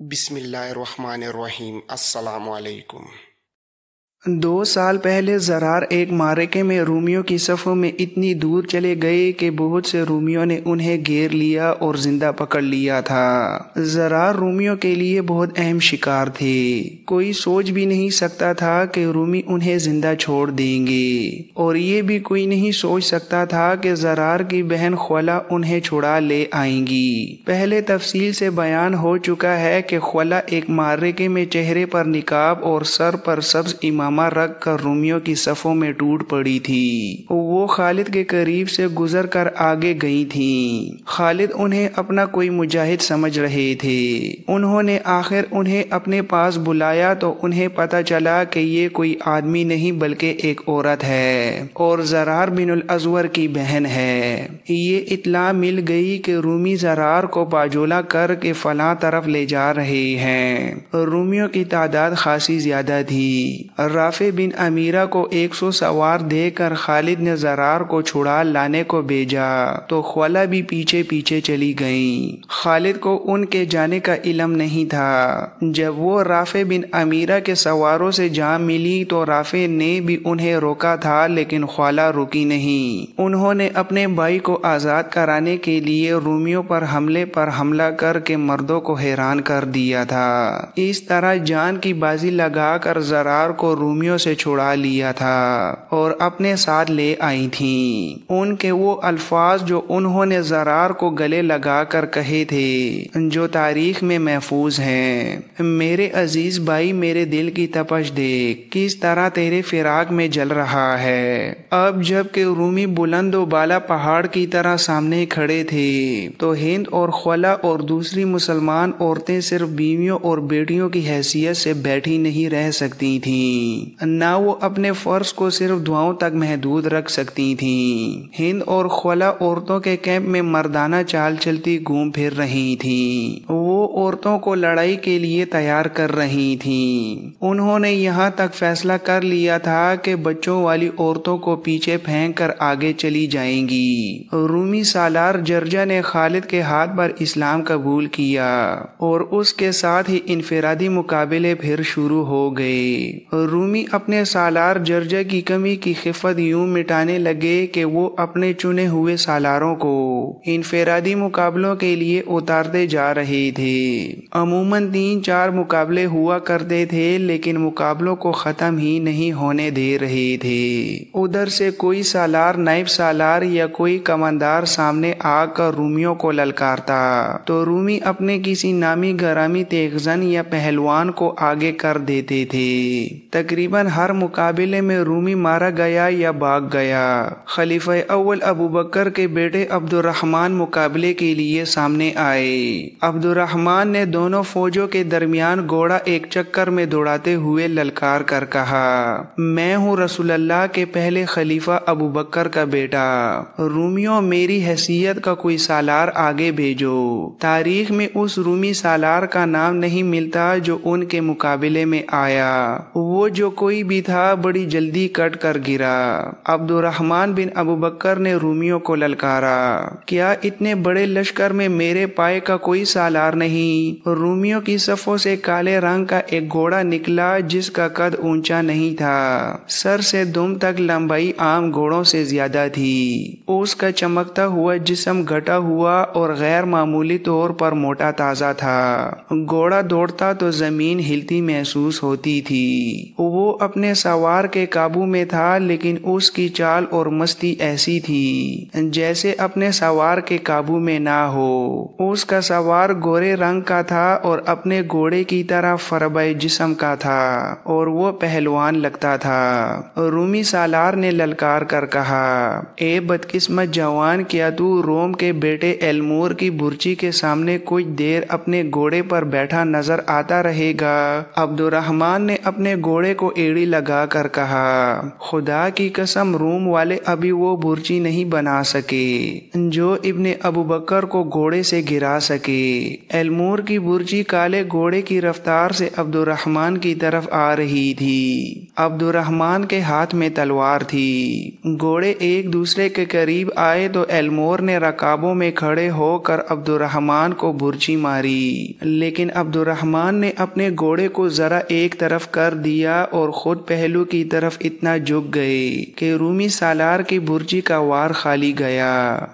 بسم اللہ الرحمن الرحیم۔ السلام علیکم۔ 2 سال پہلے زرار ایک معرکے میں رومیوں کی صفوں میں اتنی دور چلے گئے کہ بہت سے رومیوں نے انہیں گھیر لیا اور زندہ پکڑ لیا تھا۔ زرار رومیوں کے لیے بہت اہم شکار تھے۔ کوئی سوچ بھی نہیں سکتا تھا کہ رومی انہیں زندہ چھوڑ دیں گے، اور یہ بھی کوئی نہیں سوچ سکتا تھا کہ زرار کی بہن خولا انہیں چھڑا لے آئیں گی۔ پہلے تفصیل سے بیان ہو چکا ہے کہ خولا ایک معرکے میں چہرے پر نقاب اور سر پر سبز امامہ رکھ کر رومیوں کی صفوں میں ٹوٹ پڑی تھی۔ وہ خالد کے قریب سے گزر کر آگے گئی تھیں۔ خالد انہیں اپنا کوئی مجاہد سمجھ رہے تھے۔ انہوں نے آخر انہیں اپنے پاس بلایا تو انہیں پتہ چلا کہ یہ کوئی آدمی نہیں بلکہ ایک عورت ہے اور زرار بن الازور کی بہن ہے۔ یہ اطلاع مل گئی کہ رومی زرار کو باجولا کر کے فلاں طرف لے جا رہے ہیں۔ رومیوں کی تعداد خاصی زیادہ تھی۔ رافع بن امیرہ کو 100 سوار دے کر خالد نے زرار کو چھڑا لانے کو بھیجا تو خولا بھی پیچھے پیچھے چلی گئیں۔ خالد کو ان کے جانے کا علم نہیں تھا۔ جب وہ رافع بن امیرہ کے سواروں سے جا ملی تو رافع نے بھی انہیں روکا تھا، لیکن خولا رکی نہیں۔ انہوں نے اپنے بھائی کو آزاد کرانے کے لیے رومیوں پر حملہ کر کے مردوں کو حیران کر دیا تھا۔ اس طرح جان کی بازی لگا کر زرار کو رومیوں سے چھڑا لیا تھا اور اپنے ساتھ لے آئی تھیں۔ ان کے وہ الفاظ جو انہوں نے زرار کو گلے لگا کر کہے تھے، جو تاریخ میں محفوظ ہیں: میرے عزیز بھائی، میرے دل کی تپش دیکھ، کس طرح تیرے فراق میں جل رہا ہے۔ اب جب کہ رومی بلند و بالا پہاڑ کی طرح سامنے کھڑے تھے تو ہند اور خولا اور دوسری مسلمان عورتیں صرف بیویوں اور بیٹیوں کی حیثیت سے بیٹھی نہیں رہ سکتی تھیں، نہ وہ اپنے فرض کو صرف دعاؤں تک محدود رکھ سکتی تھیں۔ ہند اور خولا عورتوں کے کیمپ میں مردانہ چال چلتی گھوم پھر رہی تھیں۔ وہ عورتوں کو لڑائی کے لیے تیار کر رہی تھیں۔ انہوں نے یہاں تک فیصلہ کر لیا تھا کہ بچوں والی عورتوں کو پیچھے پھینک کر آگے چلی جائیں گی۔ رومی سالار جرجا نے خالد کے ہاتھ پر اسلام قبول کیا اور اس کے ساتھ ہی انفرادی مقابلے پھر شروع ہو گئے۔ رومی اپنے سالار جرجا کی کمی کی خفت یوں مٹانے لگے کہ وہ اپنے چنے ہوئے سالاروں کو انفرادی مقابلوں کے لیے اتارتے جا رہے تھے۔ عموماً 3-4 مقابلے ہوا کرتے تھے، لیکن مقابلوں کو ختم ہی نہیں ہونے دے رہے تھے۔ ادھر سے کوئی سالار، نائب سالار یا کوئی کماندار سامنے آ کر رومیوں کو للکارتا تو رومی اپنے کسی نامی گرامی تیغزن یا پہلوان کو آگے کر دیتے تھے۔ تقریباً ہر مقابلے میں رومی مارا گیا یا بھاگ گیا۔ خلیفہ اول ابو بکر کے بیٹے عبد الرحمن مقابلے کے لیے سامنے آئے۔ عبد الرحمن نے دونوں فوجوں کے درمیان گھوڑا ایک چکر میں دوڑاتے ہوئے للکار کر کہا: میں ہوں رسول اللہ کے پہلے خلیفہ ابو بکر کا بیٹا۔ رومیوں، میری حیثیت کا کوئی سالار آگے بھیجو۔ تاریخ میں اس رومی سالار کا نام نہیں ملتا جو ان کے مقابلے میں آیا۔ وہ جو کوئی بھی تھا بڑی جلدی کٹ کر گرا۔ عبد الرحمن بن ابو بکر نے رومیوں کو للکارا: کیا اتنے بڑے لشکر میں میرے پائے کا کوئی سالار نہیں؟ رومیوں کی صفوں سے کالے رنگ کا ایک گھوڑا نکلا جس کا قد اونچا نہیں تھا، سر سے دم تک لمبائی عام گھوڑوں سے زیادہ تھی۔ اس کا چمکتا ہوا جسم گھٹا ہوا اور غیر معمولی طور پر موٹا تازہ تھا۔ گھوڑا دوڑتا تو زمین ہلتی محسوس ہوتی تھی۔ وہ اپنے سوار کے قابو میں تھا، لیکن اس کی چال اور مستی ایسی تھی جیسے اپنے سوار کے قابو میں نہ ہو۔ اس کا سوار گورے رنگ کا تھا اور اپنے گھوڑے کی طرح فربہ جسم کا تھا اور وہ پہلوان لگتا تھا۔ رومی سالار نے للکار کر کہا: اے بدقسمت جوان، کیا تو روم کے بیٹے ایلمور کی برچی کے سامنے کچھ دیر اپنے گھوڑے پر بیٹھا نظر آتا رہے گا؟ عبد الرحمن نے اپنے گھوڑے کو ایڑی لگا کر کہا: خدا کی قسم، روم والے ابھی وہ برچی نہیں بنا سکے جو ابن ابو بکر کو گھوڑے سے گرا سکے۔ ایلمور کی برچی کالے گھوڑے کی رفتار سے عبد الرحمن کی طرف آ رہی تھی۔ عبدالرحمن کے ہاتھ میں تلوار تھی۔ گھوڑے ایک دوسرے کے قریب آئے تو ایلمور نے رکابوں میں کھڑے ہو کر عبدالرحمن کو برچی ماری، لیکن عبدالرحمن نے اپنے گھوڑے کو ذرا ایک طرف کر دیا اور خود پہلو کی طرف اتنا جھک گئے کہ رومی سالار کی برچی کا وار خالی گیا۔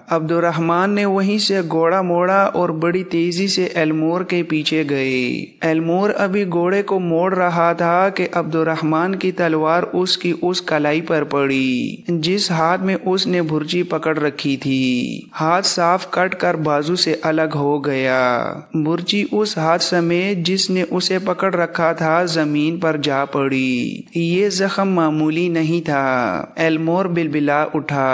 عبدالرحمن نے وہیں سے گھوڑا موڑا اور بڑی تیزی سے ایلمور کے پیچھے گئے۔ ایلمور ابھی گھوڑے کو موڑ رہا تھا کہ عبدالرحمن کی تلوار اس کی اس کلائی پر پڑی جس ہاتھ میں اس نے برچی پکڑ رکھی تھی۔ ہاتھ صاف کٹ کر بازو سے الگ ہو گیا۔ برچی اس ہاتھ سمیت جس نے اسے پکڑ رکھا تھا زمین پر جا پڑی۔ یہ زخم معمولی نہیں تھا۔ ایلمور بلبلا اٹھا۔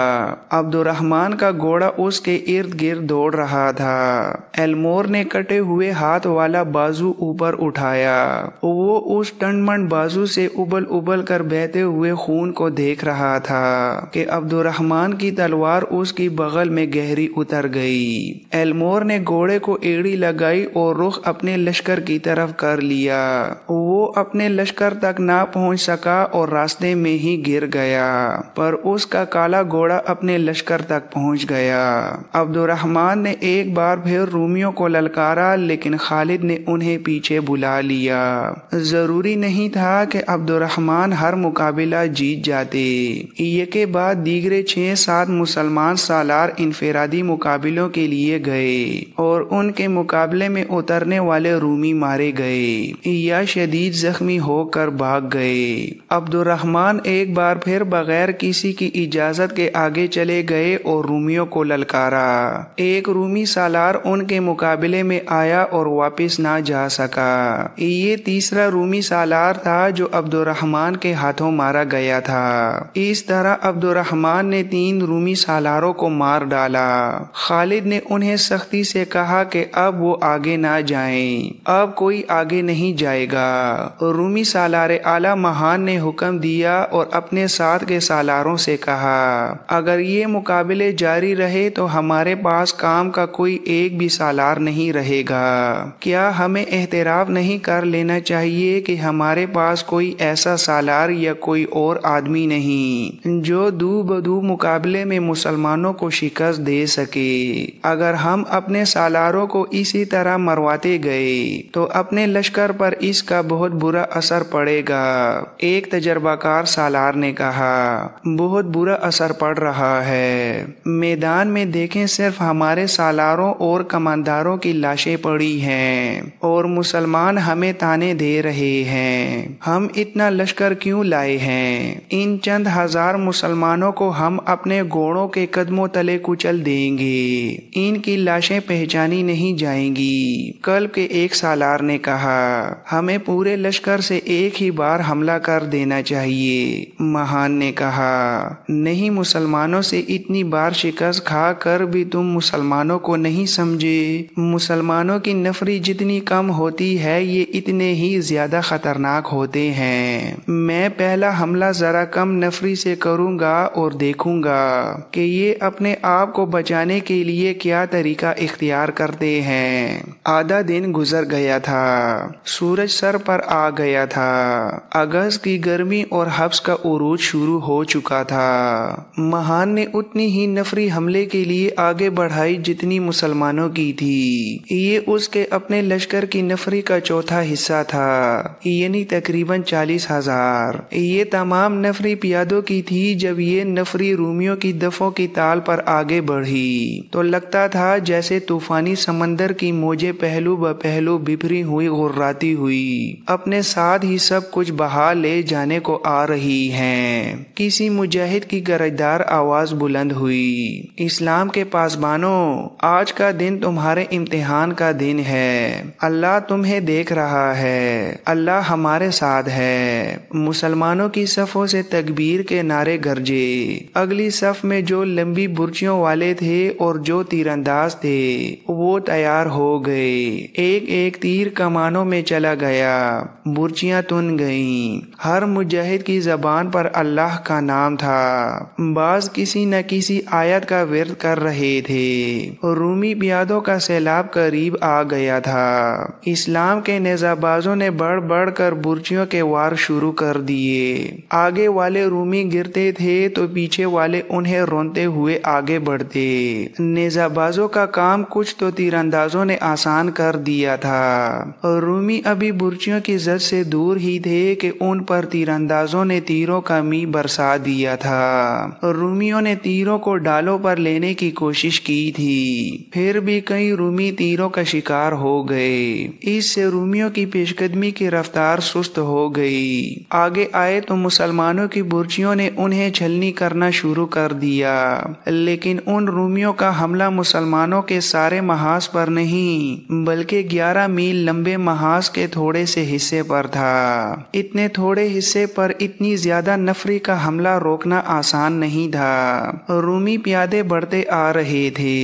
عبدالرحمن کا گھوڑا اس کے ارد گرد دوڑ رہا تھا۔ ایلمور نے کٹے ہوئے ہاتھ والا بازو اوپر اٹھایا۔ وہ اس ٹنڈمنڈ بازو سے ابل ابل کر بہتے ہوئے خون کو دیکھ رہا تھا کہ عبدالرحمن کی تلوار اس کی بغل میں گہری اتر گئی۔ ایلمور نے گھوڑے کو ایڑی لگائی اور رخ اپنے لشکر کی طرف کر لیا۔ وہ اپنے لشکر تک نہ پہنچ سکا اور راستے میں ہی گر گیا، پر اس کا کالا گھوڑا اپنے لشکر تک پہنچ گیا۔ عبدالرحمن نے ایک بار پھر رومیوں کو للکارا، لیکن خالد نے انہیں پیچھے بلا لیا۔ ضروری نہیں تھا کہ عبدالرحمن ہر مقابلہ جیت جاتے۔ یکے بعد دیگرے 6-7 مسلمان سالار انفرادی مقابلوں کے لیے گئے اور ان کے مقابلے میں اترنے والے رومی مارے گئے یا شدید زخمی ہو کر بھاگ گئے۔ عبدالرحمن ایک بار پھر بغیر کسی کی اجازت کے آگے چلے گئے اور رومیوں کو للکارا۔ ایک رومی سالار ان کے مقابلے میں آیا اور واپس نہ جا سکا۔ یہ تیسرا رومی سالار تھا جو عبدالرحمن کے ہاتھوں مارا گیا تھا۔ اس طرح عبدالرحمن نے 3 رومی سالاروں کو مار ڈالا۔ خالد نے انہیں سختی سے کہا کہ اب وہ آگے نہ جائیں، اب کوئی آگے نہیں جائے گا۔ رومی سالار اعلی مہان نے حکم دیا اور اپنے ساتھ کے سالاروں سے کہا، اگر یہ مقابلے جاری رہے تو ہمارے پاس کام کا کوئی ایک بھی سالار نہیں رہے گا۔ کیا ہمیں اعتراف نہیں کر لینا چاہیے کہ ہمارے پاس کوئی ایسا سالار یا کوئی اور آدمی نہیں جو دو بدو مقابلے میں مسلمانوں کو شکست دے سکے؟ اگر ہم اپنے سالاروں کو اسی طرح مرواتے گئے تو اپنے لشکر پر اس کا بہت برا اثر پڑے گا۔ ایک تجربہ کار سالار نے کہا، بہت برا اثر پڑ رہا ہے۔ میدان میں دیکھیں، صرف ہمارے سالاروں اور کمانداروں کی لاشیں پڑی ہیں اور مسلمان ہمیں تانے دے رہے ہیں۔ ہم اتنا لشکر کیوں لائے ہیں؟ ان چند ہزار مسلمانوں کو ہم اپنے گھوڑوں کے قدموں تلے کچل دیں گے، ان کی لاشیں پہچانی نہیں جائیں گی۔ کلب کے ایک سالار نے کہا، ہمیں پورے لشکر سے ایک ہی بار حملہ کر دینا چاہیے۔ مہان نے کہا، نہیں، مسلمانوں سے اتنی بار شکست کھا کر بھی تم مسلمانوں کو نہیں سمجھے۔ مسلمانوں کی نفری جتنی کم ہوتی ہے یہ اتنے ہی زیادہ خطرناک ہوتے ہیں۔ میں پہلا حملہ ذرا کم نفری سے کروں گا اور دیکھوں گا کہ یہ اپنے آپ کو بچانے کے لیے کیا طریقہ اختیار کرتے ہیں۔ آدھا دن گزر گیا تھا، سورج سر پر آ گیا تھا، اگست کی گرمی اور حبس کا عروج شروع ہو چکا تھا۔ مہان نے اتنی ہی نفری حملے کے لیے آگے بڑھائی جتنی مسلمانوں کی تھی۔ یہ اس کے اپنے لشکر کی نفری کا چوتھا حصہ تھا، یعنی تقریباً 40,000۔ یہ تمام نفری پیادوں کی تھی۔ جب یہ نفری رومیوں کی دفوں کی تال پر آگے بڑھی تو لگتا تھا جیسے طوفانی سمندر کی موجیں پہلو بہ پہلو بکھری ہوئی غراتی ہوئی اپنے ساتھ ہی سب کچھ بہا لے جانے کو آ رہی ہیں۔ کسی مجاہد کی گرجدار آواز بلند ہوئی، اسلام کے پاسبانوں، آج کا دن تمہارے امتحان کا دن ہے۔ اللہ تمہیں دیکھ رہا ہے، اللہ ہمارے ساتھ ہے۔ مسلمانوں کی صفوں سے تکبیر کے نعرے گرجے۔ اگلی صف میں جو لمبی برچیوں والے تھے اور جو تیر انداز تھے وہ تیار ہو گئے۔ ایک ایک تیر کمانوں میں چلا گیا، برچیاں تن گئیں۔ ہر مجاہد کی زبان پر اللہ کا نام تھا۔ بعض کسی نہ کسی آیت کا ورد کر رہے تھے۔ رومی پیادوں کا سیلاب قریب آ گیا تھا۔ اسلام کے نیزہ بازوں نے بڑھ بڑھ کر برچیوں کے وار شروع کر کر دیے۔ آگے والے رومی گرتے تھے تو پیچھے والے انہیں رونتے ہوئے آگے بڑھتے۔ نیزہ بازوں کا کام کچھ تو تیر اندازوں نے آسان کر دیا تھا۔ رومی ابھی برچیوں کی زد سے دور ہی تھے کہ ان پر تیر اندازوں نے تیروں کا می برسا دیا تھا۔ رومیوں نے تیروں کو ڈالوں پر لینے کی کوشش کی تھی، پھر بھی کئی رومی تیروں کا شکار ہو گئے۔ اس سے رومیوں کی پیش قدمی کی رفتار سست ہو گئی۔ آگے آئے تو مسلمانوں کی برچیوں نے انہیں چھلنی کرنا شروع کر دیا، لیکن ان رومیوں کا حملہ مسلمانوں کے سارے محاذ پر نہیں بلکہ 11 میل لمبے محاذ کے تھوڑے سے حصے پر تھا۔ اتنے تھوڑے حصے پر اتنی زیادہ نفری کا حملہ روکنا آسان نہیں تھا۔ رومی پیادے بڑھتے آ رہے تھے،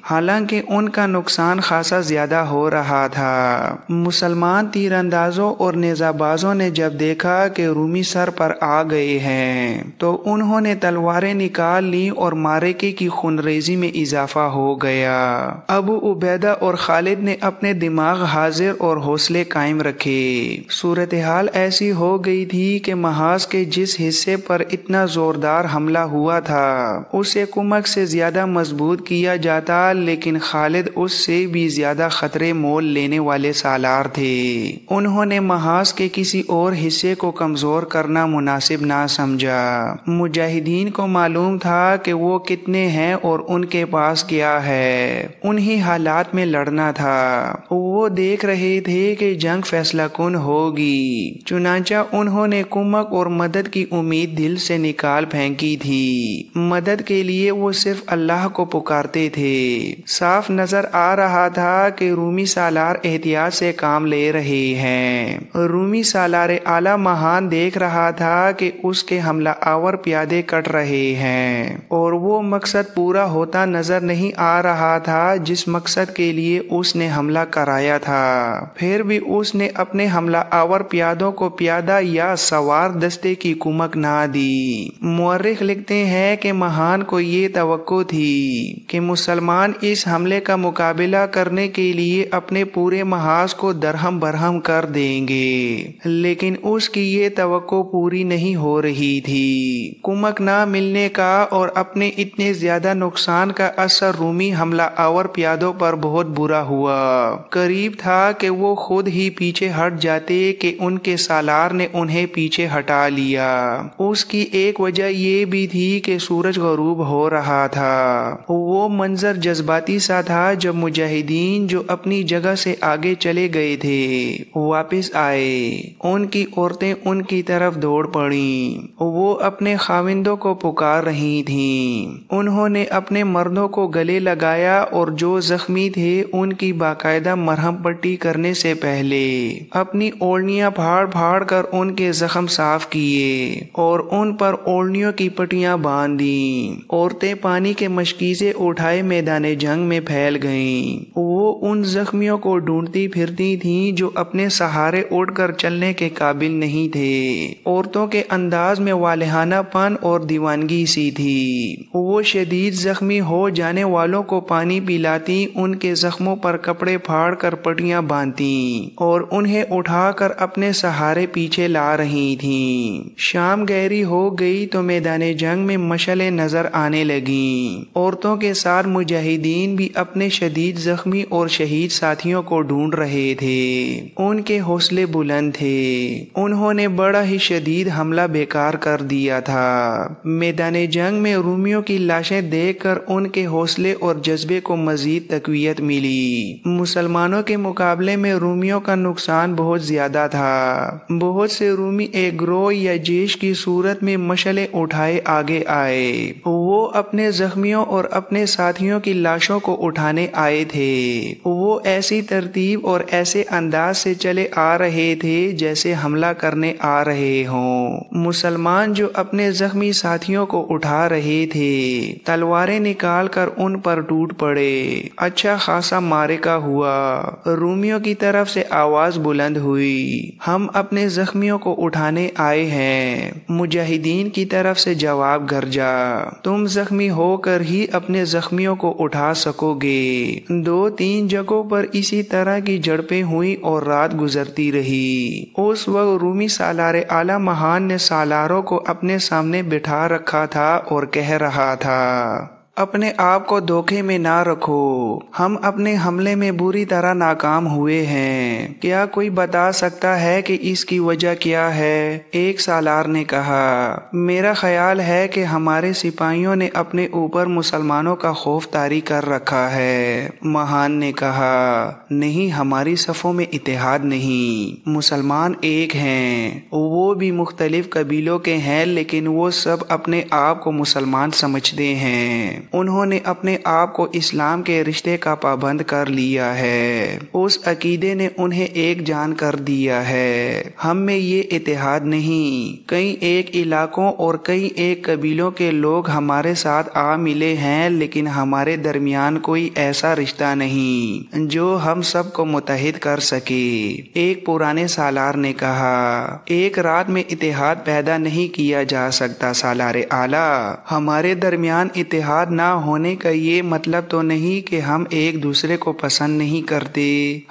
حالانکہ ان کا نقصان خاصا زیادہ ہو رہا تھا۔ مسلمان تیر اندازوں اور نیزہ بازوں نے جب دیکھا کہ رومی سر پر آ گئے ہیں تو انہوں نے تلواریں نکال لی اور معرکے کی خونریزی میں اضافہ ہو گیا۔ ابو عبیدہ اور خالد نے اپنے دماغ حاضر اور حوصلے قائم رکھے۔ صورتحال ایسی ہو گئی تھی کہ محاذ کے جس حصے پر اتنا زوردار حملہ ہوا تھا اسے کمک سے زیادہ مضبوط کیا جاتا، لیکن خالد اس سے بھی زیادہ خطرے مول لینے والے سالار تھے۔ انہوں نے محاذ کے کسی اور حصے کو کمزور کرنا مناسب نہ سمجھا۔ مجاہدین کو معلوم تھا کہ وہ کتنے ہیں اور ان کے پاس کیا ہے، انہی حالات میں لڑنا تھا۔ وہ دیکھ رہے تھے کہ جنگ فیصلہ کن ہوگی، چنانچہ انہوں نے کمک اور مدد کی امید دل سے نکال پھینکی تھی۔ مدد کے لیے وہ صرف اللہ کو پکارتے تھے۔ صاف نظر آ رہا تھا کہ رومی سالار احتیاط سے کام لے رہے ہیں۔ رومی سالار اعلی مہان دیکھ رہا تھا کہ اس کے حملہ آور پیادے کٹ رہے ہیں اور وہ مقصد پورا ہوتا نظر نہیں آ رہا تھا جس مقصد کے لیے اس نے حملہ کرایا تھا۔ پھر بھی اس نے اپنے حملہ آور پیادوں کو پیادہ یا سوار دستے کی کمک نہ دی۔ مورخ لکھتے ہیں کہ مہان کو یہ توقع تھی کہ مسلمان اس حملے کا مقابلہ کرنے کے لیے اپنے پورے محاذ کو درہم برہم کر دیں گے، لیکن اس کی یہ توقع پوری نہیں ہو رہی تھی۔ کمک نہ ملنے کا اور اپنے اتنے زیادہ نقصان کا اثر رومی حملہ آور پیادوں پر بہت برا ہوا۔ قریب تھا کہ وہ خود ہی پیچھے ہٹ جاتے کہ ان کے سالار نے انہیں پیچھے ہٹا لیا۔ اس کی ایک وجہ یہ بھی تھی کہ سورج غروب ہو رہا تھا۔ وہ منظر جذباتی سا تھا جب مجاہدین جو اپنی جگہ سے آگے چلے گئے تھے واپس آئے۔ ان کی عورتیں ان کی طرف دوڑ پڑیں، وہ اپنے خاوندوں کو پکار رہی تھیں۔ انہوں نے اپنے مردوں کو گلے لگایا اور جو زخمی تھے ان کی باقاعدہ مرہم پٹی کرنے سے پہلے اپنی اوڑنیاں پھاڑ پھاڑ کر ان کے زخم صاف کیے اور ان پر اوڑنیوں کی پٹیاں باندھ دیں۔ عورتیں پانی کے مشکیزے اٹھائے میدان جنگ میں پھیل گئیں۔ وہ ان زخمیوں کو ڈھونڈتی پھرتی تھیں جو اپنے سہارے اٹھ کر چلنے کے قابل نہیں تھے۔ عورتوں کے انداز میں والہانہ پن اور دیوانگی سی تھی۔ وہ شدید زخمی ہو جانے والوں کو پانی پلاتی، ان کے زخموں پر کپڑے پھاڑ کر پٹیاں باندھتی اور انہیں اٹھا کر اپنے سہارے پیچھے لا رہی تھیں۔ شام گہری ہو گئی تو میدان جنگ میں مشعلیں نظر آنے لگیں۔ عورتوں کے ساتھ مجاہدین بھی اپنے شدید زخمی اور شہید ساتھیوں کو ڈھونڈ رہے تھے۔ ان کے حوصلے بلند تھے۔ انہوں نے بڑا ہی شدید حملہ بیکار کر دیا تھا۔ میدان جنگ میں رومیوں کی لاشیں دیکھ کر ان کے حوصلے اور جذبے کو مزید تقویت ملی۔ مسلمانوں کے مقابلے میں رومیوں کا نقصان بہت زیادہ تھا۔ بہت سے رومی ایک گروہ یا جیش کی صورت میں مشعلیں اٹھائے آگے آئے۔ وہ اپنے زخمیوں اور اپنے ساتھیوں کی لاشوں کو اٹھانے آئے تھے۔ وہ ایسی ترتیب اور ایسے انداز سے چلے آ رہے تھے جیسے حملہ کرنے آ رہے ہوں۔ مسلمان جو اپنے زخمی ساتھیوں کو اٹھا رہے تھے تلواریں نکال کر ان پر ٹوٹ پڑے۔ اچھا خاصا معرکہ ہوا۔ رومیوں کی طرف سے آواز بلند ہوئی، ہم اپنے زخمیوں کو اٹھانے آئے ہیں۔ مجاہدین کی طرف سے جواب گرجا، تم زخمی ہو کر ہی اپنے زخمیوں کو اٹھا سکو گے۔ 2-3 جگہوں پر اسی طرح کی جھڑپیں ہوئی اور رات گزرتی رہی۔ اس وقت رومی سالار اعلی مہان نے سالاروں کو اپنے سامنے بٹھا رکھا تھا اور کہہ رہا تھا، اپنے آپ کو دھوکے میں نہ رکھو، ہم اپنے حملے میں بری طرح ناکام ہوئے ہیں، کیا کوئی بتا سکتا ہے کہ اس کی وجہ کیا ہے؟ ایک سالار نے کہا، میرا خیال ہے کہ ہمارے سپاہیوں نے اپنے اوپر مسلمانوں کا خوف طاری کر رکھا ہے۔ مہان نے کہا، نہیں، ہماری صفوں میں اتحاد نہیں، مسلمان ایک ہیں، وہ بھی مختلف قبیلوں کے ہیں لیکن وہ سب اپنے آپ کو مسلمان سمجھتے ہیں، انہوں نے اپنے آپ کو اسلام کے رشتے کا پابند کر لیا ہے، اس عقیدے نے انہیں ایک جان کر دیا ہے، ہم میں یہ اتحاد نہیں، کئی ایک علاقوں اور کئی ایک قبیلوں کے لوگ ہمارے ساتھ آ ملے ہیں لیکن ہمارے درمیان کوئی ایسا رشتہ نہیں جو ہم سب کو متحد کر سکے۔ ایک پرانے سالار نے کہا، ایک رات میں اتحاد پیدا نہیں کیا جا سکتا سالار اعلیٰ، ہمارے درمیان اتحاد نہ ہونے کا یہ مطلب تو نہیں کہ ہم ایک دوسرے کو پسند نہیں کرتے،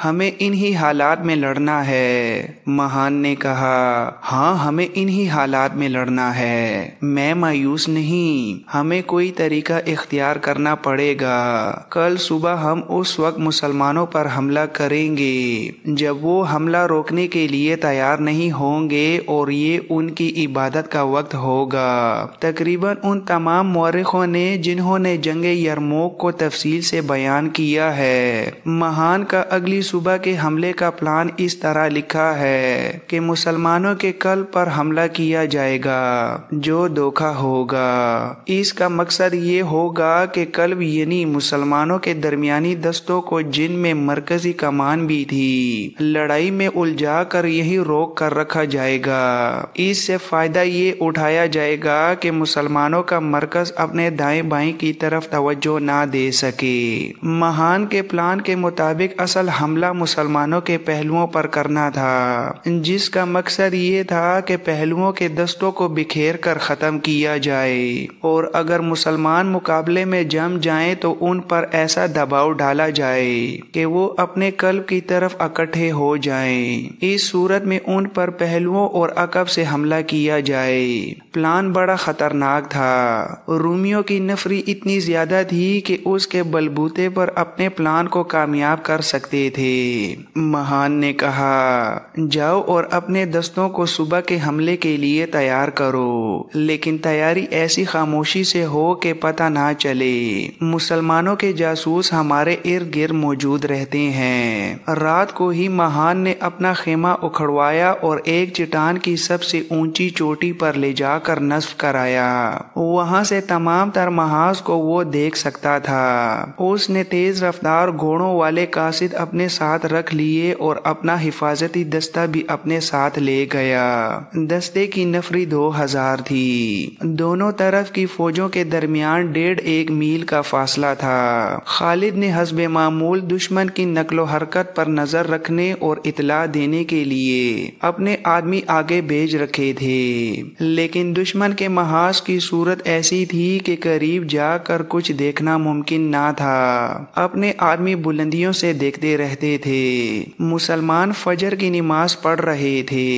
ہمیں انہی حالات میں لڑنا ہے۔ مہان نے کہا، ہاں، ہمیں انہی حالات میں لڑنا ہے، میں مایوس نہیں، ہمیں کوئی طریقہ اختیار کرنا پڑے گا، کل صبح ہم اس وقت مسلمانوں پر حملہ کریں گے جب وہ حملہ روکنے کے لیے تیار نہیں ہوں گے اور یہ ان کی عبادت کا وقت ہوگا۔ تقریباً ان تمام مورخوں نے جنہوں نے جنگ یرموک کو تفصیل سے بیان کیا ہے، مہان کا اگلی صبح کے حملے کا پلان اس طرح لکھا ہے کہ مسلمانوں کے قلب پر حملہ کیا جائے گا جو دھوکہ ہوگا، اس کا مقصد یہ ہوگا کہ قلب یعنی مسلمانوں کے درمیانی دستوں کو جن میں مرکزی کمان بھی تھی لڑائی میں الجھا کر یہی روک کر رکھا جائے گا، اس سے فائدہ یہ اٹھایا جائے گا کہ مسلمانوں کا مرکز اپنے دائیں بائیں کی طرف توجہ نہ دے سکے۔ مہان کے پلان کے مطابق اصل حملہ مسلمانوں کے پہلوؤں پر کرنا تھا، جس کا مقصد یہ تھا کہ پہلوؤں کے دستوں کو بکھیر کر ختم کیا جائے اور اگر مسلمان مقابلے میں جم جائیں تو ان پر ایسا دباؤ ڈالا جائے کہ وہ اپنے قلب کی طرف اکٹھے ہو جائیں، اس صورت میں ان پر پہلوؤں اور عقب سے حملہ کیا جائے۔ پلان بڑا خطرناک تھا، رومیوں کی نفری اتنی زیادہ تھی کہ اس کے بلبوتے پر اپنے پلان کو کامیاب کر سکتے تھے۔ مہان نے کہا، جاؤ اور اپنے دستوں کو صبح کے حملے کے لیے تیار کرو، لیکن تیاری ایسی خاموشی سے ہو کہ پتہ نہ چلے، مسلمانوں کے جاسوس ہمارے ارد گرد موجود رہتے ہیں۔ رات کو ہی مہان نے اپنا خیمہ اکھڑوایا اور ایک چٹان کی سب سے اونچی چوٹی پر لے جا کر نصب کرایا، وہاں سے تمام تر محاذ کو وہ دیکھ سکتا تھا۔ اس نے تیز رفتار گھوڑوں والے قاصد اپنے ساتھ رکھ لیے اور اپنا حفاظتی دستہ بھی اپنے ساتھ لے گیا۔ دستے کی نفری 2000 تھی، دونوں طرف کی فوجوں کے درمیان 1.5 میل کا فاصلہ تھا۔ خالد نے حسب معمول دشمن کی نقل و حرکت پر نظر رکھنے اور اطلاع دینے کے لیے اپنے آدمی آگے بھیج رکھے تھے، لیکن دشمن کے محاذ کی صورت ایسی تھی کہ قریب جا کر کچھ دیکھنا ممکن نہ تھا، اپنے آدمی بلندیوں سے دیکھتے رہتے تھے۔ مسلمان فجر کی نماز پڑھ رہے تھے،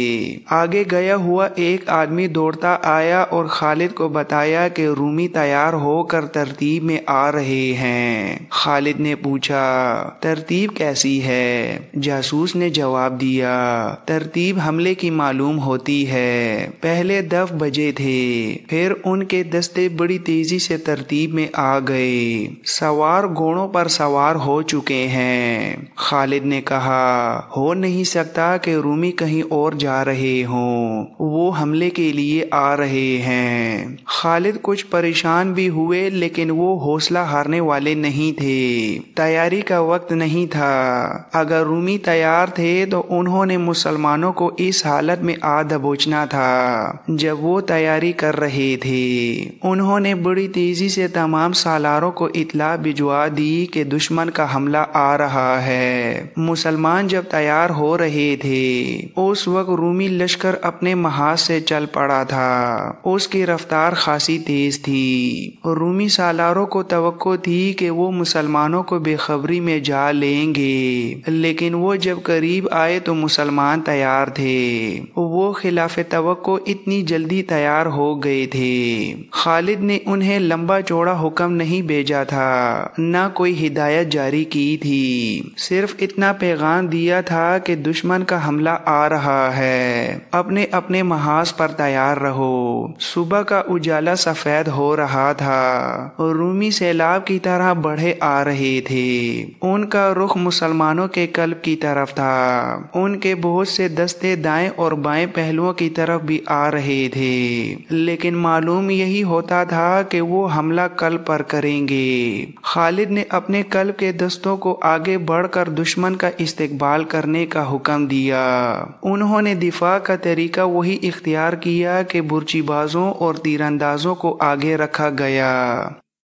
آگے گیا ہوا ایک آدمی دوڑتا آیا اور خالد کو بتایا کہ رومی تیار ہو کر ترتیب میں آ رہے ہیں۔ خالد نے پوچھا، ترتیب کیسی ہے؟ جاسوس نے جواب دیا، ترتیب حملے کی معلوم ہوتی ہے، پہلے 10 بجے تھے، پھر ان کے دستے بڑی تیزی سے ترتیب میں آ گئے، سوار گھوڑوں پر سوار ہو چکے ہیں۔ خالد نے کہا، ہو نہیں سکتا کہ رومی کہیں اور جا رہے ہوں، وہ حملے کے لیے آ رہے ہیں۔ خالد کچھ پریشان بھی ہوئے لیکن وہ حوصلہ ہارنے والے نہیں تھے، تیاری کا وقت نہیں تھا، اگر رومی تیار تھے تو انہوں نے مسلمانوں کو اس حالت میں آ دبوچنا تھا جب وہ تیاری کر رہے تھے۔ انہوں نے بڑی تیزی سے سے تمام سالاروں کو اطلاع بھجوا دی کہ دشمن کا حملہ آ رہا ہے۔ مسلمان جب تیار ہو رہے تھے اس وقت رومی لشکر اپنے محاذ سے چل پڑا تھا۔ اس کی رفتار خاصی تیز تھی۔ رومی سالاروں کو توقع تھی کہ وہ مسلمانوں کو بے خبری میں جا لیں گے، لیکن وہ جب قریب آئے تو مسلمان تیار تھے۔ وہ خلاف توقع اتنی جلدی تیار ہو گئے تھے۔ خالد نے انہیں لمبا چوڑا حکم نہیں بھیجا تھا، نہ کوئی ہدایت جاری کی تھی، صرف اتنا پیغام دیا تھا کہ دشمن کا حملہ آ رہا ہے، اپنے اپنے محاذ پر تیار رہو۔ صبح کا اجالا سفید ہو رہا تھا، رومی سیلاب کی طرح بڑھے آ رہے تھے۔ ان کا رخ مسلمانوں کے قلب کی طرف تھا۔ ان کے بہت سے دستے دائیں اور بائیں پہلوؤں کی طرف بھی آ رہے تھے، لیکن معلوم یہی ہوتا تھا کہ وہ حملہ قلب پر کریں گے۔ خالد نے اپنے قلب کے دستوں کو آگے بڑھ کر دشمن کا استقبال کرنے کا حکم دیا۔ انہوں نے دفاع کا طریقہ وہی اختیار کیا کہ برچی بازوں اور تیر اندازوں کو آگے رکھا گیا۔